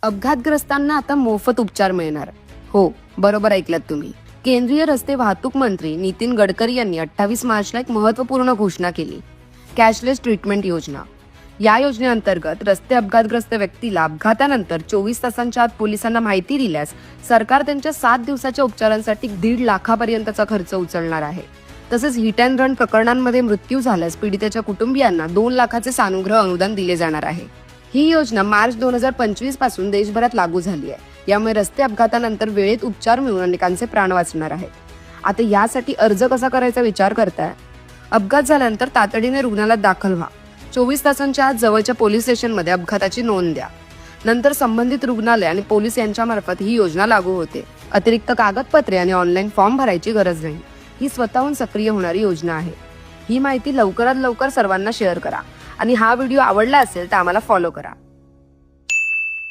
अपघातग्रस्तांना आता मोफत उपचार मिळणार. हो, बरोबर ऐकलात तुम्ही. केंद्रीय रस्ते वाहतूक मंत्री नितीन गडकरी यांनी 28 मार्चला एक महत्त्वपूर्ण घोषणा केली. कॅशलेस ट्रीटमेंट योजना. या योजनेअंतर्गत रस्ते अपघातग्रस्त व्यक्तीला अपघातानंतर 24 तासांच्या आत पोलिसांना माहिती दिल्यास सरकार त्यांच्या 7 दिवसाच्या उपचारांसाठी 1.5 लाखापर्यंतचा खर्च उचलणार आहे. तसेच हिट अँड रन प्रकरणांमध्ये मृत्यू झाल्यास पीडितेच्या कुटुंबियांना 2 लाखाचे सानुग्रह अनुदान दिले जाणार आहे. ही योजना मार्च 2025 पासून देशभरात लागू झाली आहे. यामुळे रस्ते अपघातानंतर वेळेत उपचार मिळून अनेकांचे प्राण वाचणार आहेत. आता यासाठी अर्ज कसा करायचा विचार करताय? अपघात झाल्यानंतर तातडीने रुग्णालयात दाखल व्हा. 24 तासांच्या आत जवळच्या पोलीस स्टेशनमध्ये अपघाताची नोंद द्या. नंतर संबंधित रुग्णालय आणि पोलीस यांच्यामार्फत ही योजना लागू होते. अतिरिक्त कागदपत्रे आणि ऑनलाईन फॉर्म भरायची गरज नाही. ही स्वतःहून सक्रिय होणारी योजना आहे. ही माहिती लवकरात लवकर सर्वांना शेअर करा आणि हा व्हिडिओ आवडला असेल तर आम्हाला फॉलो करा.